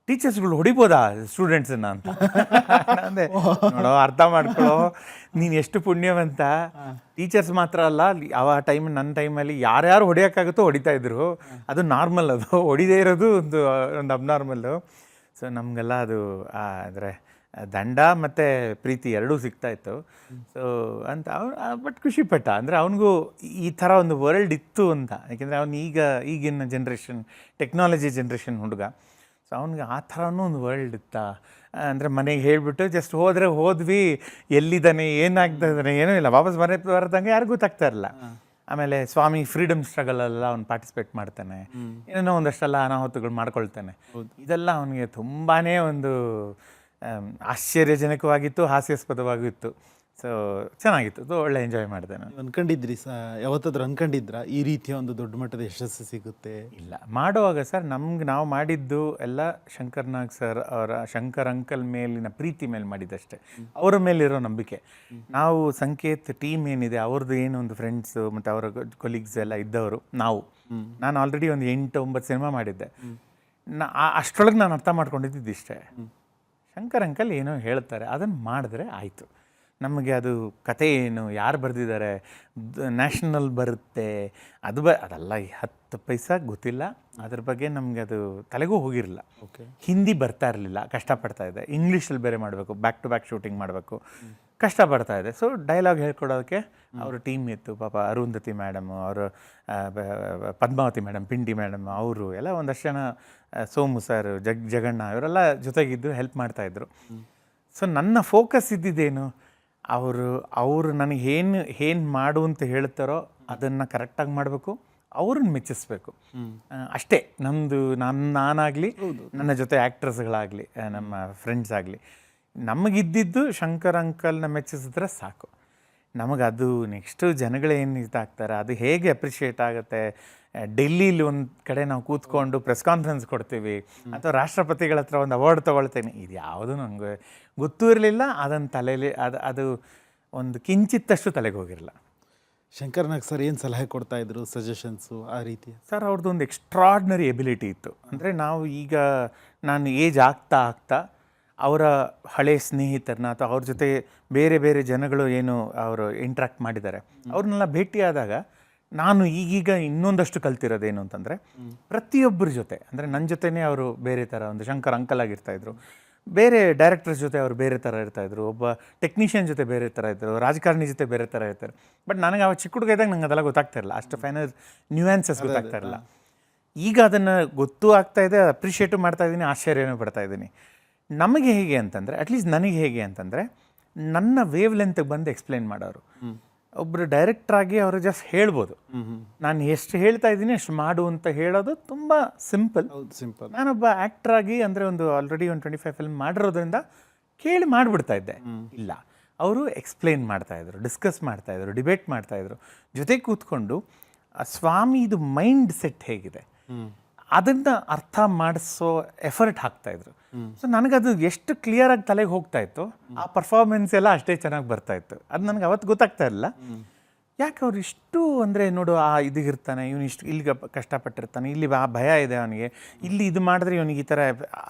B: ಟೀಚರ್ಸ್ಗಳು ಹೊಡಿಬೋದಾ ಸ್ಟೂಡೆಂಟ್ಸನ್ನ ಅಂತ. ಅಂದೆ ನೋಡೋ, ಅರ್ಥ ಮಾಡ್ಕೊಳ್ಳೋ, ನೀನು ಎಷ್ಟು ಪುಣ್ಯವಂತ. ಟೀಚರ್ಸ್ ಮಾತ್ರ ಅಲ್ಲ, ಆ ಟೈಮ್, ನನ್ನ ಟೈಮಲ್ಲಿ ಯಾರ್ಯಾರು ಹೊಡೆಯೋಕ್ಕಾಗುತ್ತೋ ಹೊಡಿತಾ ಇದ್ರು. ಅದು ನಾರ್ಮಲ್, ಅದು ಹೊಡಿದೇ ಇರೋದು ಒಂದು ಅಬ್ನಾರ್ಮಲ್ಲು. ಸೊ ನಮಗೆಲ್ಲ ಅದು ಅಂದರೆ ದಂಡ ಮತ್ತು ಪ್ರೀತಿ ಎರಡೂ ಸಿಗ್ತಾಯಿತ್ತು. ಸೊ ಅಂತ ಬಟ್ ಖುಷಿಪಟ್ಟ. ಅಂದರೆ ಅವನಿಗೂ ಈ ಥರ ಒಂದು ವರ್ಲ್ಡ್ ಇತ್ತು ಅಂತ. ಯಾಕೆಂದರೆ ಅವನು ಈಗಿನ ಜನ್ರೇಷನ್, ಟೆಕ್ನಾಲಜಿ ಜನ್ರೇಷನ್ ಹುಡುಗ. ಸೊ ಅವ್ನಿಗೆ ಆ ಥರನೂ ಒಂದು ವರ್ಲ್ಡ್ ಇತ್ತಾ. ಅಂದರೆ ಮನೆಗೆ ಹೇಳಿಬಿಟ್ಟು ಜಸ್ಟ್ ಹೋದ್ವಿ, ಎಲ್ಲಿದ್ದಾನೆ, ಏನಾಗ್ತಾ ಇದ್ದಾನೆ, ಏನೂ ಇಲ್ಲ, ವಾಪಸ್ ಮನೆ ಬರೋದಂಗೆ ಯಾರಿಗೂ ಗೊತ್ತಾಗ್ತಾ ಇರಲ್ಲ. ಆಮೇಲೆ ಸ್ವಾಮಿ ಫ್ರೀಡಮ್ ಸ್ಟ್ರಗಲೆಲ್ಲ ಅವ್ನು ಪಾರ್ಟಿಸಿಪೇಟ್ ಮಾಡ್ತಾನೆ, ಏನೇನೋ ಒಂದಷ್ಟೆಲ್ಲ ಅನಾಹುತಗಳು ಮಾಡ್ಕೊಳ್ತಾನೆ. ಇದೆಲ್ಲ ಅವನಿಗೆ ತುಂಬಾ ಒಂದು ಆಶ್ಚರ್ಯಜನಕವಾಗಿತ್ತು, ಹಾಸ್ಯಾಸ್ಪದವಾಗಿತ್ತು. ಸೊ ಚೆನ್ನಾಗಿತ್ತು, ಅದು ಒಳ್ಳೆ ಎಂಜಾಯ್ ಮಾಡಿದೆ ನಾನು.
A: ಅನ್ಕೊಂಡಿದ್ರಿ ಯಾವತ್ತಾದ್ರೂ ಅನ್ಕೊಂಡಿದ್ರಾ ಈ ರೀತಿಯ ಒಂದು ದೊಡ್ಡ ಮಟ್ಟದ ಯಶಸ್ಸು ಸಿಗುತ್ತೆ?
B: ಇಲ್ಲ, ಮಾಡುವಾಗ ಸರ್ ನಾವು ಮಾಡಿದ್ದು ಎಲ್ಲ ಶಂಕರ್ ನಾಗ್ ಸರ್ ಅವರ, ಶಂಕರ್ ಅಂಕಲ್ ಮೇಲಿನ ಪ್ರೀತಿ ಮೇಲೆ ಮಾಡಿದ್ದಷ್ಟೇ, ಅವರ ಮೇಲಿರೋ ನಂಬಿಕೆ. ನಾವು ಸಂಕೇತ್ ಟೀಮ್ ಏನಿದೆ ಅವ್ರದ್ದು ಏನು ಒಂದು ಫ್ರೆಂಡ್ಸು ಮತ್ತು ಅವರ ಕೊಲೀಗ್ಸ್ ಎಲ್ಲ ಇದ್ದವರು. ನಾನು ಆಲ್ರೆಡಿ ಒಂದು 8-9 ಸಿನಿಮಾ ಮಾಡಿದ್ದೆ. ಅಷ್ಟರೊಳಗೆ ನಾನು ಅರ್ಥ ಮಾಡ್ಕೊಂಡಿದ್ದು ಇಷ್ಟೇ, ಶಂಕರ್ ಅಂಕಲ್ ಏನೋ ಹೇಳ್ತಾರೆ ಅದನ್ನು ಮಾಡಿದ್ರೆ ಆಯಿತು. ನಮಗೆ ಅದು ಕತೆ ಏನು, ಯಾರು ಬರೆದಿದ್ದಾರೆ, ನ್ಯಾಷನಲ್ ಬರುತ್ತೆ, ಅದೆಲ್ಲ 10 ಪೈಸಾ ಗೊತ್ತಿಲ್ಲ. ಅದ್ರ ಬಗ್ಗೆ ನಮಗೆ ಅದು ತಲೆಗೂ ಹೋಗಿರಲಿಲ್ಲ. ಹಿಂದಿ ಬರ್ತಾ ಇರಲಿಲ್ಲ, ಕಷ್ಟಪಡ್ತಾ ಇದೆ. ಇಂಗ್ಲೀಷಲ್ಲಿ ಬೇರೆ ಮಾಡಬೇಕು, ಬ್ಯಾಕ್ ಟು ಬ್ಯಾಕ್ ಶೂಟಿಂಗ್ ಮಾಡಬೇಕು, ಕಷ್ಟಪಡ್ತಾ ಇದೆ. ಸೊ ಡೈಲಾಗ್ ಹೇಳ್ಕೊಡೋದಕ್ಕೆ ಅವರು ಟೀಮ್ ಇತ್ತು. ಪಾಪ ಅರುಂಧತಿ ಮೇಡಮು, ಅವರು ಪದ್ಮಾವತಿ ಮೇಡಮ್, ಪಿಂಡಿ ಮೇಡಮ್, ಅವರು ಎಲ್ಲ ಒಂದಷ್ಟು ಜನ, ಸೋಮು ಸರ್, ಜಗಣ್ಣ, ಇವರೆಲ್ಲ ಜೊತೆಗಿದ್ದು ಹೆಲ್ಪ್ ಮಾಡ್ತಾಯಿದ್ರು. ಸೊ ನನ್ನ ಫೋಕಸ್ ಇದ್ದಿದ್ದೇನು, ಅವರು ನನಗೆ ಏನು ಮಾಡು ಅಂತ ಹೇಳ್ತಾರೋ ಅದನ್ನು ಕರೆಕ್ಟಾಗಿ ಮಾಡಬೇಕು, ಅವ್ರನ್ನ ಮೆಚ್ಚಿಸ್ಬೇಕು, ಅಷ್ಟೇ ನಮ್ಮದು. ನಾನಾಗಲಿ, ನನ್ನ ಜೊತೆ ಆ್ಯಕ್ಟರ್ಸ್ಗಳಾಗಲಿ, ನಮ್ಮ ಫ್ರೆಂಡ್ಸ್ ಆಗಲಿ, ನಮಗಿದ್ದಿದ್ದು ಶಂಕರ್ ಅಂಕಲ್ನ ಮೆಚ್ಚಿಸಿದ್ರೆ ಸಾಕು. ನಮಗದು ನೆಕ್ಸ್ಟು ಜನಗಳೇನು ಇದಾಗ್ತಾರೆ, ಅದು ಹೇಗೆ ಅಪ್ರಿಷಿಯೇಟ್ ಆಗುತ್ತೆ. ಡೆಲ್ಲೀಲಿ ಒಂದು ಕಡೆ ನಾವು ಕೂತ್ಕೊಂಡು ಪ್ರೆಸ್ ಕಾನ್ಫರೆನ್ಸ್ ಕೊಡ್ತೀವಿ, ಅಥವಾ ರಾಷ್ಟ್ರಪತಿಗಳ ಹತ್ರ ಒಂದು ಅವಾರ್ಡ್ ತೊಗೊಳ್ತೇನೆ, ಇದು ಯಾವುದು ನನಗೆ ಗೊತ್ತೂ ಇರಲಿಲ್ಲ. ಅದನ್ನು ತಲೆಯಲ್ಲಿ ಅದು ಒಂದು ಕಿಂಚಿತ್ತಷ್ಟು ತಲೆಗೆ ಹೋಗಿರಲ್ಲ.
A: ಶಂಕರ್ ನಾಗ್ ಸರ್ ಏನು ಸಲಹೆ ಕೊಡ್ತಾಯಿದ್ರು, ಸಜೆಷನ್ಸು ಆ ರೀತಿ?
B: ಸರ್ ಅವ್ರದ್ದು ಒಂದು ಎಕ್ಸ್ಟ್ರಾರ್ಡ್ನರಿ ಎಬಿಲಿಟಿ ಇತ್ತು. ಅಂದರೆ ನಾನು ಏಜ್ ಆಗ್ತಾ ಅವರ ಹಳೆ ಸ್ನೇಹಿತರನ್ನ ಅಥವಾ ಅವ್ರ ಜೊತೆ ಬೇರೆ ಬೇರೆ ಜನಗಳು ಏನು ಅವರು ಇಂಟ್ರ್ಯಾಕ್ಟ್ ಮಾಡಿದ್ದಾರೆ, ಅವ್ರನ್ನೆಲ್ಲ ಭೇಟಿಯಾದಾಗ ನಾನು ಈಗೀಗ ಇನ್ನೊಂದಷ್ಟು ಕಲ್ತಿರೋದೇನು ಅಂತಂದರೆ, ಪ್ರತಿಯೊಬ್ಬರ ಜೊತೆ, ಅಂದರೆ ನನ್ನ ಜೊತೆನೇ ಅವರು ಬೇರೆ ಥರ ಒಂದು ಶಂಕರ್ ಅಂಕಲ್ ಆಗಿರ್ತಾಯಿದ್ರು, ಬೇರೆ ಡೈರೆಕ್ಟರ್ಸ್ ಜೊತೆ ಅವರು ಬೇರೆ ಥರ ಇರ್ತಾಯಿದ್ರು, ಒಬ್ಬ ಟೆಕ್ನಿಷಿಯನ್ ಜೊತೆ ಬೇರೆ ಥರ ಇರ್ತಾರೆ, ರಾಜಕಾರಣಿ ಜೊತೆ ಬೇರೆ ಥರ ಇರ್ತಾರೆ. ಬಟ್ ನನಗೆ ಅವಾಗ ಚಿಕ್ಕ ಹುಡುಗ ಇದ್ದಾಗ ನಂಗೆ ಅದೆಲ್ಲ ಗೊತ್ತಾಗ್ತಾ ಇರಲ್ಲ, ಅಷ್ಟು ಫೈನಲ್ ನ್ಯೂಯಾನ್ಸಸ್ ಗೊತ್ತಾಗ್ತಾ ಇರಲ್ಲ. ಈಗ ಅದನ್ನು ಗೊತ್ತೂ ಆಗ್ತಾಯಿದೆ, ಅಪ್ರಿಷಿಯೇಟು ಮಾಡ್ತಾಯಿದ್ದೀನಿ, ಆಶ್ಚರ್ಯನೂ ಪಡ್ತಾಯಿದ್ದೀನಿ. ನಮಗೆ ಹೇಗೆ ಅಂತಂದರೆ, ಅಟ್ಲೀಸ್ಟ್ ನನಗೆ ಹೇಗೆ ಅಂತಂದರೆ, ನನ್ನ ವೇವ್ ಲೆಂತ್ಗೆ ಬಂದು ಎಕ್ಸ್ಪ್ಲೈನ್ ಮಾಡೋರು. ಒಬ್ಬರು ಡೈರೆಕ್ಟ್ರಾಗಿ ಅವರು ಜಸ್ಟ್ ಹೇಳ್ಬೋದು, ನಾನು ಎಷ್ಟು ಹೇಳ್ತಾ ಇದ್ದೀನಿ ಅಷ್ಟು ಮಾಡು ಅಂತ ಹೇಳೋದು ತುಂಬ ಸಿಂಪಲ್.
A: ಹೌದು, ಸಿಂಪಲ್.
B: ನಾನೊಬ್ಬ ಆ್ಯಕ್ಟ್ರಾಗಿ ಅಂದರೆ ಆಲ್ರೆಡಿ ಒಂದು 25 ಫಿಲ್ಮ್ ಮಾಡಿರೋದ್ರಿಂದ ಕೇಳಿ ಮಾಡಿಬಿಡ್ತಾ ಇದ್ದೆ. ಇಲ್ಲ, ಅವರು ಎಕ್ಸ್ಪ್ಲೇನ್ ಮಾಡ್ತಾಯಿದ್ರು, ಡಿಸ್ಕಸ್ ಮಾಡ್ತಾಯಿದ್ರು, ಡಿಬೇಟ್ ಮಾಡ್ತಾಯಿದ್ರು, ಜೊತೆ ಕೂತ್ಕೊಂಡು ಸ್ವಾಮಿದು ಮೈಂಡ್ ಸೆಟ್ ಹೇಗಿದೆ ಅದನ್ನು ಅರ್ಥ ಮಾಡಿಸೋ ಎಫರ್ಟ್ ಹಾಕ್ತಾಯಿದ್ರು. ಸೊ ನನಗದು ಎಷ್ಟು ಕ್ಲಿಯರಾಗಿ ತಲೆಗೆ ಹೋಗ್ತಾ ಇತ್ತು, ಆ ಪರ್ಫಾರ್ಮೆನ್ಸ್ ಎಲ್ಲ ಅಷ್ಟೇ ಚೆನ್ನಾಗಿ ಬರ್ತಾಯಿತ್ತು. ಅದು ನನಗೆ ಅವತ್ತು ಗೊತ್ತಾಗ್ತಾ ಇರಲಿಲ್ಲ. ಯಾಕೆ ಅವ್ರು ಇಷ್ಟು ಅಂದರೆ ನೋಡು, ಇದಿರ್ತಾನೆ ಇವನು, ಇಷ್ಟು ಇಲ್ಲಿಗೆ ಕಷ್ಟಪಟ್ಟಿರ್ತಾನೆ, ಇಲ್ಲಿ ಆ ಭಯ ಇದೆ ಅವನಿಗೆ, ಇಲ್ಲಿ ಇದು ಮಾಡಿದ್ರೆ ಇವನಿಗೆ ಈ ಥರ,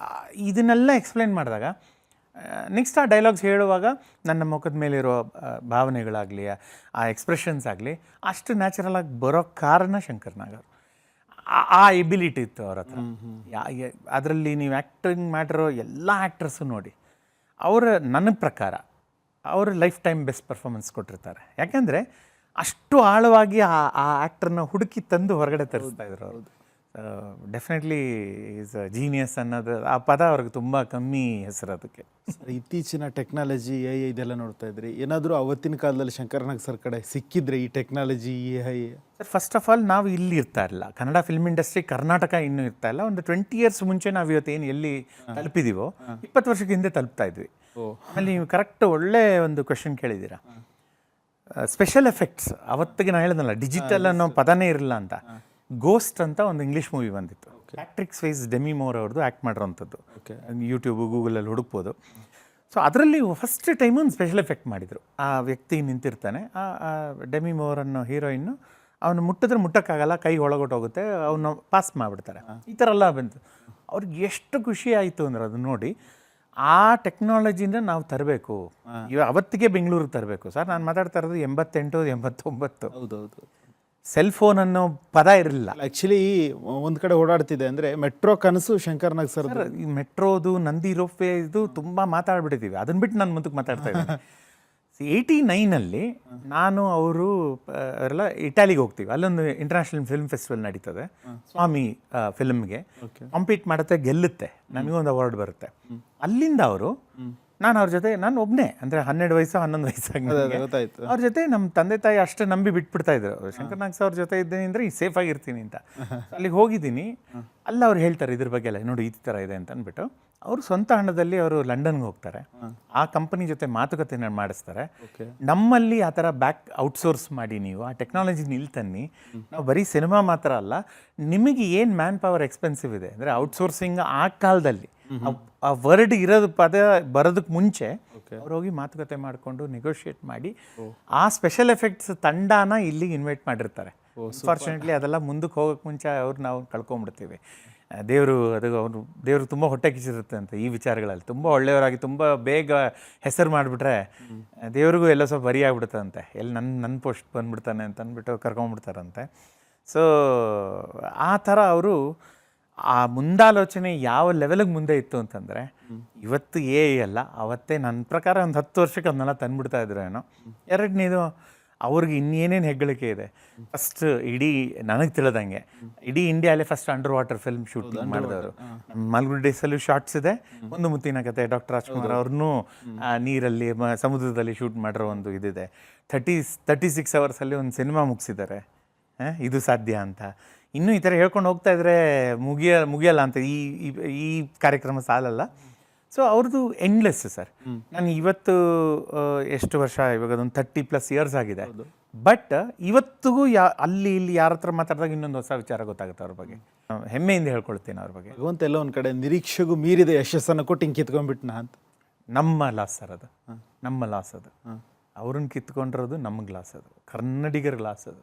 B: ಇದನ್ನೆಲ್ಲ ಎಕ್ಸ್ಪ್ಲೈನ್ ಮಾಡಿದಾಗ ನೆಕ್ಸ್ಟ್ ಆ ಡೈಲಾಗ್ಸ್ ಹೇಳುವಾಗ ನನ್ನ ಮುಖದ ಮೇಲಿರೋ ಭಾವನೆಗಳಾಗಲಿ, ಆ ಎಕ್ಸ್ಪ್ರೆಷನ್ಸ್ ಆಗಲಿ ಅಷ್ಟು ನ್ಯಾಚುರಲ್ ಆಗಿ ಬರೋ ಕಾರಣ ಶಂಕರ್ ನಾಗ್ ಅವರು. ಆ ಎಬಿಲಿಟಿ ಇತ್ತು ಅವ್ರ ಹತ್ರ. ಅದರಲ್ಲಿ ನೀವು ಆ್ಯಕ್ಟಿಂಗ್ ಮಾಡಿರೋ ಎಲ್ಲ ಆ್ಯಕ್ಟರ್ಸು ನೋಡಿ, ಅವರ ನನ್ನ ಪ್ರಕಾರ ಅವರು ಲೈಫ್ ಟೈಮ್ ಬೆಸ್ಟ್ ಪರ್ಫಾರ್ಮೆನ್ಸ್ ಕೊಟ್ಟಿರ್ತಾರೆ. ಯಾಕೆಂದರೆ ಅಷ್ಟು ಆಳವಾಗಿ ಆ ಆ್ಯಕ್ಟ್ರನ್ನ ಹುಡುಕಿ ತಂದು ಹೊರಗಡೆ ತರಿಸ್ತಾ ಇದ್ರು ಅವರು. ಡೆಫಿನೆಟ್ಲಿ ಈಸ್ ಜೀನಿಯಸ್ ಅನ್ನೋದು ಆ ಪದ ಅವ್ರಿಗೆ ತುಂಬ ಕಮ್ಮಿ ಹೆಸರು ಅದಕ್ಕೆ.
A: ಇತ್ತೀಚಿನ ಟೆಕ್ನಾಲಜಿ AI ಇದೆಲ್ಲ ನೋಡ್ತಾ ಇದ್ರಿ, ಏನಾದರೂ ಅವತ್ತಿನ ಕಾಲದಲ್ಲಿ ಶಂಕರ್ ನಾಗ್ ಸರ್ ಕಡೆ ಸಿಕ್ಕಿದ್ರೆ ಈ technology AI?
B: Sir, first of all ನಾವು ಇಲ್ಲಿ ಇರ್ತಾ ಇರಲಿಲ್ಲ, ಕನ್ನಡ ಫಿಲ್ಮ್ ಇಂಡಸ್ಟ್ರಿ ಕರ್ನಾಟಕ ಇನ್ನೂ ಇರ್ತಾ ಇಲ್ಲ. ಒಂದು 20 ಇಯರ್ಸ್ ಮುಂಚೆ ನಾವು ಇವತ್ತೇನು ಎಲ್ಲಿ ತಲುಪಿದೀವೋ 20 ವರ್ಷಕ್ಕೆ ಹಿಂದೆ ತಲುಪ್ತಾ ಇದ್ವಿ. ಅಲ್ಲಿ ನೀವು ಕರೆಕ್ಟ್ ಒಳ್ಳೆ ಒಂದು ಕ್ವೆಶನ್ ಕೇಳಿದ್ದೀರಾ. ಸ್ಪೆಷಲ್ ಎಫೆಕ್ಟ್ಸ್ ಅವತ್ತಿಗೆ ನಾನು ಹೇಳಿದ್ನಲ್ಲ, ಡಿಜಿಟಲ್ ಅನ್ನೋ ಪದನೇ ಇರಲಿಲ್ಲ ಅಂತ. ಗೋಸ್ಟ್ ಅಂತ ಒಂದು ಇಂಗ್ಲೀಷ್ ಮೂವಿ ಬಂದಿತ್ತು, ಪ್ಯಾಟ್ರಿಕ್ ಸ್ವೇಸ್, ಡೆಮಿ ಮೂರ್ ಅವ್ರದ್ದು ಆ್ಯಕ್ಟ್ ಮಾಡಿರೋಂಥದ್ದು. ಯೂಟ್ಯೂಬು ಗೂಗಲಲ್ಲಿ ಹುಡುಕ್ಬೋದು. ಸೊ ಅದರಲ್ಲಿ ಫಸ್ಟ್ ಟೈಮು ಒಂದು ಸ್ಪೆಷಲ್ ಎಫೆಕ್ಟ್ ಮಾಡಿದರು. ಆ ವ್ಯಕ್ತಿ ನಿಂತಿರ್ತಾನೆ, ಆ ಡೆಮಿ ಮೂರ್ ಅನ್ನೋ ಹೀರೋಯಿನ್ನು, ಅವನು ಮುಟ್ಟಿದ್ರೆ ಮುಟ್ಟಕ್ಕಾಗಲ್ಲ, ಕೈ ಒಳಗೊಟ್ಟೋಗುತ್ತೆ, ಅವನು ಪಾಸ್ ಮಾಡಿಬಿಡ್ತಾರೆ. ಈ ಥರ ಎಲ್ಲ ಬಂತು. ಅವ್ರಿಗೆ ಎಷ್ಟು ಖುಷಿ ಆಯಿತು ಅಂದ್ರೆ ಅದು ನೋಡಿ, ಆ ಟೆಕ್ನಾಲಜಿನ ನಾವು ತರಬೇಕು, ಅವತ್ತಿಗೆ ಬೆಂಗಳೂರಿಗೆ ತರಬೇಕು. ಸರ್, ನಾನು ಮಾತಾಡ್ತಾ ಇರೋದು 88, 89.
A: ಹೌದೌದು.
B: ಸೆಲ್ ಫೋನ್ ಅನ್ನೋ ಪದ ಇರಲಿಲ್ಲ.
A: ಆ್ಯಕ್ಚುಲಿ ಒಂದು ಕಡೆ ಓಡಾಡ್ತಿದೆ ಅಂದರೆ ಮೆಟ್ರೋ ಕನಸು ಶಂಕರ್ ನಾಗ್ ಸರ್.
B: ಈ ಮೆಟ್ರೋದು, ನಂದಿ ರೋಪ್ವೇ, ಇದು ತುಂಬ ಮಾತಾಡ್ಬಿಟ್ಟಿದ್ದೀವಿ. ಅದನ್ನ ಬಿಟ್ಟು ನಾನು ಮುಂದಕ್ಕೆ ಮಾತಾಡ್ತಾ ಇದ್ದೀನಿ. 89 ನಾನು ಅವರು ಅವರೆಲ್ಲ ಇಟಾಲಿಗೆ ಹೋಗ್ತೀವಿ. ಅಲ್ಲೊಂದು ಇಂಟರ್ನ್ಯಾಷನಲ್ ಫಿಲ್ಮ್ ಫೆಸ್ಟಿವಲ್ ನಡೀತದೆ, ಸ್ವಾಮಿ ಫಿಲ್ಮ್ಗೆ ಕಾಂಪೀಟ್ ಮಾಡುತ್ತೆ, ಗೆಲ್ಲುತ್ತೆ, ನನಗೊಂದು ಅವಾರ್ಡ್ ಬರುತ್ತೆ. ಅಲ್ಲಿಂದ ಅವರು, ನಾನು ಅವ್ರ ಜೊತೆ, ನಾನು ಒಬ್ಬನೇ ಅಂದರೆ 12 ವಯಸ್ಸು 11 ವಯಸ್ಸಾಗಿ
A: ಗೊತ್ತಾಯ್ತು.
B: ಅವ್ರ ಜೊತೆ ನಮ್ಮ ತಂದೆ ತಾಯಿ ಅಷ್ಟು ನಂಬಿ ಬಿಟ್ಬಿಡ್ತಾ ಇದ್ರು, ಶಂಕರ್ ನಾಗ್ ಅವ್ರ ಜೊತೆ ಇದ್ದೀನಿ ಅಂದರೆ ಸೇಫ್ ಆಗಿರ್ತೀನಿ ಅಂತ. ಅಲ್ಲಿಗೆ ಹೋಗಿದ್ದೀನಿ. ಅಲ್ಲ ಅವ್ರು ಹೇಳ್ತಾರೆ ಇದ್ರ ಬಗ್ಗೆ ಎಲ್ಲ, ನೋಡಿ ಈ ಥರ ಇದೆ ಅಂತ ಅಂದ್ಬಿಟ್ಟು ಅವರು ಸ್ವಂತ ಹಣದಲ್ಲಿ ಅವರು ಲಂಡನ್ಗೆ ಹೋಗ್ತಾರೆ. ಆ ಕಂಪನಿ ಜೊತೆ ಮಾತುಕತೆ ಮಾಡಿಸ್ತಾರೆ. ನಮ್ಮಲ್ಲಿ ಆ ಥರ ಔಟ್ಸೋರ್ಸ್ ಮಾಡಿ ನೀವು ಆ ಟೆಕ್ನಾಲಜಿ ನಿಲ್ತನ್ನಿ, ನಾವು ಬರೀ ಸಿನಿಮಾ ಮಾತ್ರ ಅಲ್ಲ, ನಿಮಗೆ ಏನು ಮ್ಯಾನ್ ಪವರ್ ಎಕ್ಸ್ಪೆನ್ಸಿವ್ ಇದೆ ಅಂದರೆ ಔಟ್ಸೋರ್ಸಿಂಗ್ ಆ ಕಾಲದಲ್ಲಿ ಆ ವರ್ಡ್ ಇರೋದು ಪದ ಬರೋದಕ್ಕೆ ಮುಂಚೆ ಅವ್ರು ಹೋಗಿ ಮಾತುಕತೆ ಮಾಡಿಕೊಂಡು ನೆಗೋಷಿಯೇಟ್ ಮಾಡಿ ಆ ಸ್ಪೆಷಲ್ ಎಫೆಕ್ಟ್ಸ್ ತಂಡನ ಇಲ್ಲಿಗೆ ಇನ್ವೈಟ್ ಮಾಡಿರ್ತಾರೆ. ಅನ್ಫಾರ್ಚುನೇಟ್ಲಿ ಅದೆಲ್ಲ ಮುಂದಕ್ಕೆ ಹೋಗೋಕ್ಕೆ ಮುಂಚೆ ನಾವು ಕಳ್ಕೊಂಡ್ಬಿಡ್ತೀವಿ. ದೇವರು ತುಂಬ ಹೊಟ್ಟೆ ಕಿಚ್ಚಿರುತ್ತೆ ಅಂತ ಈ ವಿಚಾರಗಳಲ್ಲಿ. ತುಂಬ ಒಳ್ಳೆಯವರಾಗಿ ತುಂಬ ಬೇಗ ಹೆಸರು ಮಾಡಿಬಿಟ್ರೆ ದೇವ್ರಿಗೂ ಎಲ್ಲ ಸ್ವಲ್ಪ ಬರಿ ಆಗ್ಬಿಡುತ್ತಂತೆ, ಎಲ್ಲಿ ನನ್ನ ಪೋಸ್ಟ್ ಬಂದ್ಬಿಡ್ತಾನೆ ಅಂತ ಅಂದ್ಬಿಟ್ಟು ಕರ್ಕೊಂಡ್ಬಿಡ್ತಾರಂತೆ. ಸೊ ಆ ಥರ ಅವರು ಆ ಮುಂದಾಲೋಚನೆ ಯಾವ ಲೆವೆಲಿಗೆ ಮುಂದೆ ಇತ್ತು ಅಂತಂದರೆ, ಇವತ್ತು ಅಲ್ಲ, ಅವತ್ತೇ ನನ್ನ ಪ್ರಕಾರ ಒಂದು 10 ವರ್ಷಕ್ಕೆ ಅದನ್ನೆಲ್ಲ ತಂದುಬಿಡ್ತಾ ಇದ್ರು ಏನೋ. ಎರಡನೇದು, ಅವ್ರಿಗೆ ಇನ್ನೇನೇನು ಹೆಗ್ಗಳಿಕೆ ಇದೆ. ಫಸ್ಟ್ ಇಡೀ ನನಗೆ ತಿಳಿದಂಗೆ ಇಡೀ ಇಂಡಿಯಾಲೇ first underwater film shooting ಮಾಡಿದವರು. ಮಾಲ್ಗುಡಿ ಡೇಸಲ್ಲೂ ಶಾರ್ಟ್ಸ್ ಇದೆ, ಒಂದು ಮುತ್ತಿನ ಕತೆ, ಡಾಕ್ಟರ್ ರಾಜ್ಕುಮಾರ್ ಅವ್ರನ್ನೂ ನೀರಲ್ಲಿ ಸಮುದ್ರದಲ್ಲಿ ಶೂಟ್ ಮಾಡಿರೋ ಒಂದು ಇದಿದೆ. 36 ಅವರ್ಸಲ್ಲಿ ಒಂದು ಸಿನಿಮಾ ಮುಗಿಸಿದ್ದಾರೆ. ಇದು ಸಾಧ್ಯ ಅಂತ ಇನ್ನೂ ಈ ಥರ ಹೇಳ್ಕೊಂಡು ಹೋಗ್ತಾ ಇದ್ರೆ ಮುಗಿಯಲ್ಲ ಅಂತ ಈ ಕಾರ್ಯಕ್ರಮ ಸಾಲಲ್ಲ. ಸೊ ಅವ್ರದ್ದು ಎಂಡ್ಲೆಸ್ ಸರ್. ನಾನು ಇವತ್ತು ಎಷ್ಟು ವರ್ಷ, ಇವಾಗ ಒಂದು 30+ ಇಯರ್ಸ್ ಆಗಿದೆ. ಬಟ್ ಇವತ್ತಿಗೂ ಅಲ್ಲಿ ಇಲ್ಲಿ ಯಾರ ಹತ್ರ ಮಾತಾಡಿದಾಗ ಇನ್ನೊಂದು ಹೊಸ ವಿಚಾರ ಗೊತ್ತಾಗುತ್ತೆ ಅವ್ರ ಬಗ್ಗೆ. ಹೆಮ್ಮೆಯಿಂದ ಹೇಳ್ಕೊಳ್ತೀನಿ ಅವ್ರ ಬಗ್ಗೆ.
A: ಭಗವಂತ ಎಲ್ಲ ಒಂದು ಕಡೆ ನಿರೀಕ್ಷೆಗೂ ಮೀರಿದ ಯಶಸ್ಸನ್ನು ಕೊಟ್ಟು ಹಿಂಗೆ ಕಿತ್ಕೊಂಡ್ಬಿಟ್ನಾ ಅಂತ.
B: ನಮ್ಮ ಲಾಸ್ ಸರ್ ಅದು, ನಮ್ಮ ಲಾಸ್ ಅದು. ಅವ್ರನ್ನ ಕಿತ್ಕೊಂಡಿರೋದು ನಮಗೆ ಲಾಸ್ ಅದು, ಕನ್ನಡಿಗರ ಲಾಸ್ ಅದು,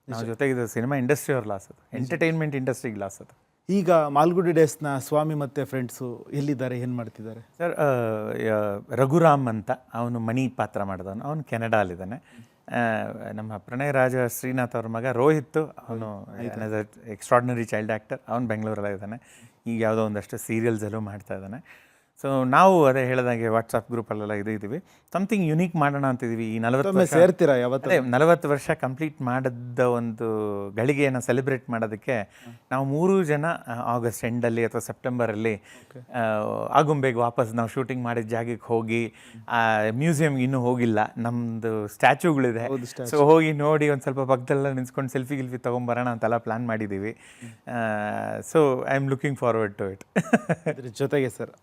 B: ನಾವು ಜೊತೆಗೆ ಸಿನಿಮಾ ಇಂಡಸ್ಟ್ರಿ ಅವ್ರ ಲಾಸ್ ಅದು, ಎಂಟರ್ಟೈನ್ಮೆಂಟ್ ಇಂಡಸ್ಟ್ರಿಗೆ ಲಾಸ್ ಅದು.
A: ಈಗ ಮಾಲ್ಗುಡಿ ಡೇಸ್ನ ಸ್ವಾಮಿ ಮತ್ತು ಫ್ರೆಂಡ್ಸು ಎಲ್ಲಿದ್ದಾರೆ, ಏನು ಮಾಡ್ತಿದ್ದಾರೆ
B: ಸರ್? ರಘುರಾಮ್ ಅಂತ ಅವನು ಮಣಿ ಪಾತ್ರ ಮಾಡಿದವನು, ಅವನು ಕೆನಡಾಲಿದ್ದಾನೆ. ನಮ್ಮ ಪ್ರಣಯ ರಾಜ ಶ್ರೀನಾಥ್ ಅವ್ರ ಮಗ ರೋಹಿತ್, ಅವನು ಎಕ್ಸ್ಟ್ರಾರ್ಡಿನರಿ ಚೈಲ್ಡ್ ಆ್ಯಕ್ಟರ್, ಅವನು ಬೆಂಗಳೂರಲ್ಲೇ ಇದ್ದಾನೆ. ಈಗ ಯಾವುದೋ ಒಂದಷ್ಟು ಸೀರಿಯಲ್ಸಲ್ಲೂ ಮಾಡ್ತಾ ಇದ್ದಾನೆ. ಸೊ ನಾವು ಅದೇ ಹೇಳಿದಾಗೆ ವಾಟ್ಸಪ್ ಗ್ರೂಪಲ್ಲೆಲ್ಲ ಇದ್ದೀವಿ, ಸಮಥಿಂಗ್ ಯುನೀಕ್ ಮಾಡೋಣ ಅಂತಿದ್ದೀವಿ. ಈ 40
A: ಒಮ್ಮೆ ಸೇರ್ತೀರಾ ಯಾವತ್ತು?
B: ಅದೇ 40 ವರ್ಷ ಕಂಪ್ಲೀಟ್ ಮಾಡಿದ ಒಂದು ಗಳಿಗೆಯನ್ನು ಸೆಲೆಬ್ರೇಟ್ ಮಾಡೋದಕ್ಕೆ ನಾವು 3 ಜನ ಆಗಸ್ಟ್ ಎಂಡಲ್ಲಿ ಅಥವಾ ಸೆಪ್ಟೆಂಬರಲ್ಲಿ ಆಗುಂಬೆಗೆ ವಾಪಸ್ ನಾವು ಶೂಟಿಂಗ್ ಮಾಡಿದ ಜಾಗಕ್ಕೆ ಹೋಗಿ, ಮ್ಯೂಸಿಯಮ್ಗೆ ಇನ್ನೂ ಹೋಗಿಲ್ಲ, ನಮ್ಮದು ಸ್ಟ್ಯಾಚ್ಯೂಗಳಿದೆ, ಸೊ ಹೋಗಿ ನೋಡಿ ಒಂದು ಸ್ವಲ್ಪ ಪಕ್ಕದಲ್ಲ ನಿಂತ್ಕೊಂಡು ಸೆಲ್ಫಿ ಗಿಲ್ಫಿ ತೊಗೊಂಬರೋಣ ಅಂತೆಲ್ಲ ಪ್ಲ್ಯಾನ್ ಮಾಡಿದ್ದೀವಿ. So I am looking forward to it.
A: ಇದ್ರ ಜೊತೆಗೆ ಸರ್,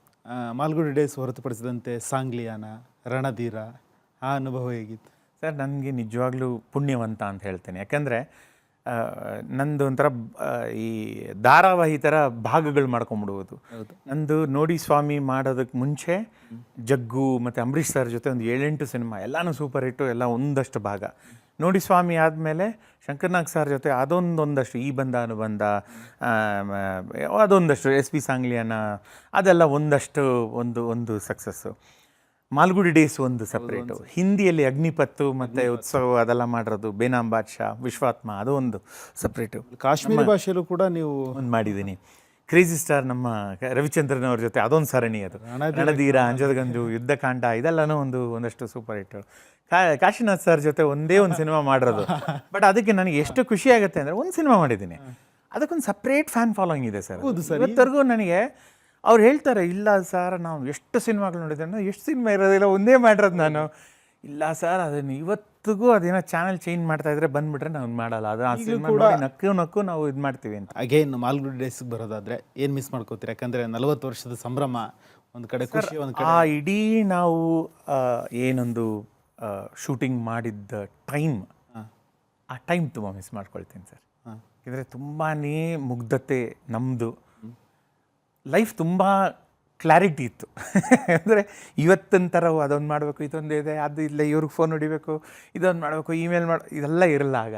A: ಮಾಲ್ಗುಡಿ ಡೇಸ್ ಹೊರತುಪಡಿಸಿದಂತೆ ಸಾಂಗ್ಲಿಯಾನ, ರಣಧೀರ, ಆ ಅನುಭವ ಹೇಗಿತ್ತು
B: ಸರ್? ನನಗೆ ನಿಜವಾಗ್ಲೂ ಪುಣ್ಯವಂತ ಅಂತ ಹೇಳ್ತೇನೆ. ಯಾಕಂದರೆ ನಂದು ಒಂಥರ ಈ ಧಾರಾವಾಹಿ ಥರ ಭಾಗಗಳು ಮಾಡ್ಕೊಂಬಿಡುವುದು. ನಂದು ನೋಡಿ ಸ್ವಾಮಿ ಮಾಡೋದಕ್ಕೆ ಮುಂಚೆ ಜಗ್ಗು ಮತ್ತು ಅಂಬರೀಷ್ ಸರ್ ಜೊತೆ ಒಂದು 7-8 ಸಿನಿಮಾ, ಎಲ್ಲನೂ ಸೂಪರ್ ಹಿಟ್ಟು, ಎಲ್ಲ ಒಂದಷ್ಟು ಭಾಗ. ನೋಡಿ ಸ್ವಾಮಿ ಆದಮೇಲೆ ಶಂಕರ್ನಾಗ್ ಸರ್ ಜೊತೆ ಅದೊಂದೊಂದಷ್ಟು, ಈ ಬಂದ ಅನುಬಂಧ, ಅದೊಂದಷ್ಟು SP ಸಾಂಗ್ಲಿಯಾನ, ಅದೆಲ್ಲ ಒಂದಷ್ಟು ಒಂದು ಸಕ್ಸಸ್ಸು. ಮಾಲ್ಗುಡಿ ಡೇಸ್ ಒಂದು ಸಪ್ರೇಟು, ಹಿಂದಿಯಲ್ಲಿ ಅಗ್ನಿಪತ್ತು ಮತ್ತು ಉತ್ಸವ ಅದೆಲ್ಲ ಮಾಡಿರೋದು, ಬೇನಾಮ್ ಬಾದ್ಶಾ, ವಿಶ್ವಾತ್ಮ, ಅದು ಒಂದು ಸಪ್ರೇಟು.
A: ಕಾಶ್ಮೀರಿ ಭಾಷೆಯಲ್ಲೂ ಕೂಡ ನೀವು
B: ಒಂದು ಮಾಡಿದ್ದೀನಿ. ಕ್ರೇಜಿ ಸ್ಟಾರ್ ನಮ್ಮ ರವಿಚಂದ್ರನ್ ಅವ್ರ ಜೊತೆ ಅದೊಂದು ಸರಣಿ, ಅದು ರಣಧೀರ, ಅಂಜದಗಂಜು, ಯುದ್ಧಕಾಂಡ, ಇದೆಲ್ಲನೂ ಒಂದಷ್ಟು ಸೂಪರ್ ಹಿಟ್ಟು. ಕಾಶಿನಾಥ್ ಸರ್ ಜೊತೆ ಒಂದೇ ಒಂದು ಸಿನಿಮಾ ಮಾಡಿರೋದು. ಬಟ್ ಅದಕ್ಕೆ ನನಗೆ ಎಷ್ಟು ಖುಷಿ ಆಗುತ್ತೆ ಅಂದರೆ, ಒಂದು ಸಿನಿಮಾ ಮಾಡಿದ್ದೀನಿ, ಅದಕ್ಕೊಂದು ಸಪ್ರೇಟ್ ಫ್ಯಾನ್ ಫಾಲೋಯಿಂಗ್ ಇದೆ ಸರ್. ಇವತ್ತರೆಗೂ ನನಗೆ ಅವ್ರು ಹೇಳ್ತಾರೆ, ಇಲ್ಲ ಸರ್ ನಾವು ಎಷ್ಟು ಸಿನಿಮಾಗಳು ನೋಡಿದ್ರೆ, ಎಷ್ಟು ಸಿನಿಮಾ ಇರೋದಿಲ್ಲ, ಒಂದೇ ಮಾಡಿರೋದು ನಾನು. ಇಲ್ಲ ಸರ್, ಅದನ್ನು ಇವತ್ತಿಗೂ ಅದೇನೋ ಚಾನಲ್ ಚೇಂಜ್ ಮಾಡ್ತಾ ಇದ್ರೆ ಬಂದ್ಬಿಟ್ರೆ ನಾವು ಮಾಡಲ್ಲ, ಅದು ಆ ಸಿನಿಮಾ ನಕ್ಕು ನಾವು ಇದು ಮಾಡ್ತೀವಿ ಅಂತ.
A: ಅಗೇನ್ ಮಾಲ್ಗುಡಿ ಡೇಸ್ಗೆ ಬರೋದಾದ್ರೆ ಏನು ಮಿಸ್ ಮಾಡ್ಕೋತೀರಿ? ಯಾಕಂದರೆ 40 ವರ್ಷದ ಸಂಭ್ರಮ ಒಂದು ಕಡೆ, ಖುಷಿ ಒಂದು ಕಡೆ.
B: ಆ ಇಡೀ ನಾವು ಏನೊಂದು ಶೂಟಿಂಗ್ ಮಾಡಿದ್ದ ಟೈಮ್, ಆ ಟೈಮ್ ತುಂಬ ಮಿಸ್ ಮಾಡ್ಕೊಳ್ತೀನಿ ಸರ್. ಯಾಕೆಂದರೆ ತುಂಬಾ ಮುಗ್ಧತೆ ನಮ್ಮದು, ಲೈಫ್ ತುಂಬ ಕ್ಲಾರಿಟಿ ಇತ್ತು. ಅಂದರೆ ಇವತ್ತಿನ ಥರ ಅದೊಂದು ಮಾಡಬೇಕು, ಇದೊಂದು ಇದೆ, ಅದು ಇಲ್ಲ, ಇವ್ರಿಗೆ ಫೋನ್ ಹೊಡಿಬೇಕು, ಇದೊಂದು ಮಾಡಬೇಕು, ಇಮೇಲ್ ಇದೆಲ್ಲ ಇರಲ್ಲ. ಆಗ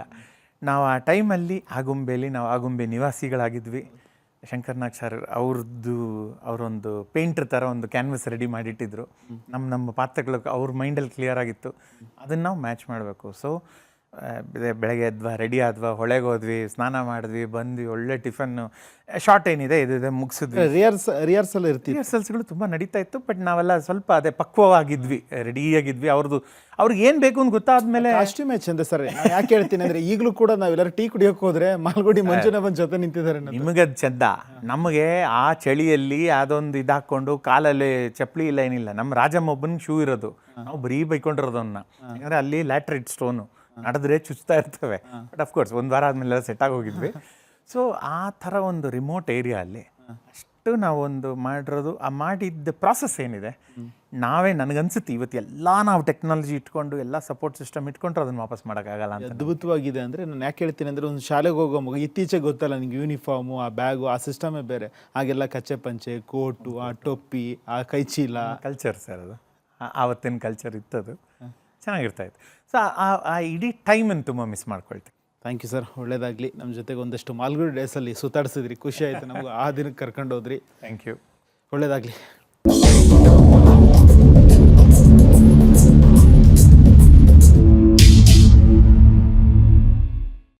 B: ನಾವು ಆ ಟೈಮಲ್ಲಿ ಆಗುಂಬೆಯಲ್ಲಿ ನಾವು ಆಗುಂಬೆ ನಿವಾಸಿಗಳಾಗಿದ್ವಿ. ಶಂಕರ್ನಾಗ್ ಸರ್ ಅವರೊಂದು ಪೇಂಟ್ರ್ ಥರ ಒಂದು ಕ್ಯಾನ್ವಸ್ ರೆಡಿ ಮಾಡಿಟ್ಟಿದ್ರು. ನಮ್ಮ ಪಾತ್ರಗಳು ಅವ್ರ ಮೈಂಡಲ್ಲಿ ಕ್ಲಿಯರ್ ಆಗಿತ್ತು, ಅದನ್ನು ನಾವು ಮ್ಯಾಚ್ ಮಾಡಬೇಕು. ಸೊ ಬೆಳಗ್ಗೆ ಎದ್ವಾ, ರೆಡಿ ಆದ್ವಾ, ಹೊಳೆಗೆ ಹೋದ್ವಿ, ಸ್ನಾನ ಮಾಡಿದ್ವಿ, ಬಂದ್ವಿ, ಒಳ್ಳೆ ಟಿಫನ್ನು, ಶಾರ್ಟ್ ಏನಿದೆ ಇದೆ ಮುಗಿಸಿದ್ವಿ. ರಿಹರ್ಸಲ್ಸ್ಗಳು ತುಂಬ ನಡೀತಾ ಇತ್ತು. ಬಟ್ ನಾವೆಲ್ಲ ಸ್ವಲ್ಪ ಅದೇ ಪಕ್ವವಾಗಿದ್ವಿ, ರೆಡಿಯಾಗಿದ್ವಿ. ಅವ್ರಿಗೆ ಏನು ಬೇಕು ಅಂತ ಗೊತ್ತಾದ್ಮೇಲೆ
A: ಕಾಸ್ಟ್ಯೂಮೇ ಚಂದ ಸರ್. ಯಾಕೆ ಹೇಳ್ತೀನಿ ಅಂದರೆ, ಈಗಲೂ ಕೂಡ ನಾವೆಲ್ಲರೂ ಟೀ ಕುಡಿಯೋಕೆ ಹೋದ್ರೆ ಮಾಲ್ಗುಡಿ ಮಂಜುನ ಬಂದು ಜೊತೆ ನಿಂತಿದ್ದಾರೆ.
B: ನಿಮಗದು ಚಂದ, ನಮಗೆ ಆ ಚಳಿಯಲ್ಲಿ ಅದೊಂದು ಇದಾಕೊಂಡು ಕಾಲಲ್ಲಿ ಚಪ್ಪಲಿ ಇಲ್ಲ, ಏನಿಲ್ಲ. ನಮ್ಮ ರಾಜಮ್ಮ ಒಬ್ಬನಿಗೆ ಶೂ ಇರೋದು, ನಾವು ಬರೀ ಬೈಕೊಂಡಿರೋದನ್ನ. ಯಾಕಂದರೆ ಅಲ್ಲಿ ಲ್ಯಾಟ್ರೈಟ್ ಸ್ಟೋನು, ನಡೆದ್ರೆ ಚುಚ್ತಾ ಇರ್ತವೆ. ಬಟ್ ಅಫ್ಕೋರ್ಸ್ ಒಂದು ವಾರ ಆದಮೇಲೆ ಸೆಟ್ ಆಗಿ ಹೋಗಿದ್ವಿ. ಸೊ ಆ ಥರ ಒಂದು ರಿಮೋಟ್ ಏರಿಯಾ ಅಲ್ಲಿ ಅಷ್ಟು ನಾವೊಂದು ಮಾಡಿರೋದು, ಆ ಮಾಡಿದ್ದ ಪ್ರಾಸೆಸ್ ಏನಿದೆ, ನಾವೇ ನನಗನ್ಸುತ್ತೆ ಇವತ್ತು ಎಲ್ಲ ನಾವು ಟೆಕ್ನಾಲಜಿ ಇಟ್ಕೊಂಡು ಎಲ್ಲ ಸಪೋರ್ಟ್ ಸಿಸ್ಟಮ್ ಇಟ್ಕೊಂಡ್ರೆ ಅದನ್ನು ವಾಪಸ್ ಮಾಡೋಕ್ಕಾಗಲ್ಲ ಅಂತ.
A: ಅದ್ಭುತವಾಗಿದೆ. ಅಂದರೆ ನಾನು ಯಾಕೆ ಹೇಳ್ತೀನಿ ಅಂದರೆ, ಒಂದು ಶಾಲೆಗೆ ಹೋಗೋ ಮಗ ಇತ್ತೀಚೆಗೆ ಗೊತ್ತಲ್ಲ ನಿಂಗೆ, ಯೂನಿಫಾರ್ಮು, ಆ ಬ್ಯಾಗು, ಆ ಸಿಸ್ಟಮೇ ಬೇರೆ. ಹಾಗೆಲ್ಲ ಕಚ್ಚೆ ಪಂಚೆ, ಕೋಟು, ಆ ಟೊಪ್ಪಿ, ಆ ಕೈಚೀಲ,
B: ಕಲ್ಚರ್ ಸರ್ ಅದು, ಆವತ್ತಿನ ಕಲ್ಚರ್ ಇತ್ತದು, ಚೆನ್ನಾಗಿರ್ತಾಯಿತ್ತು. ಸೊ ಆ ಇಡೀ ಟೈಮನ್ನು ತುಂಬ ಮಿಸ್ ಮಾಡ್ಕೊಳ್ತೀವಿ.
A: ಥ್ಯಾಂಕ್ ಯು ಸರ್, ಒಳ್ಳೇದಾಗಲಿ. ನಮ್ಮ ಜೊತೆಗೆ ಒಂದಷ್ಟು ಮಾಲ್ಗುಡಿ ಡೇಸಲ್ಲಿ ಸುತ್ತಾಡಿಸಿದ್ರಿ, ಖುಷಿ ಆಯಿತು ನಮಗೂ. ಆ ದಿನಕ್ಕೆ ಕರ್ಕೊಂಡು ಹೋದ್ರಿ.
B: ಥ್ಯಾಂಕ್ ಯು,
A: ಒಳ್ಳೇದಾಗಲಿ.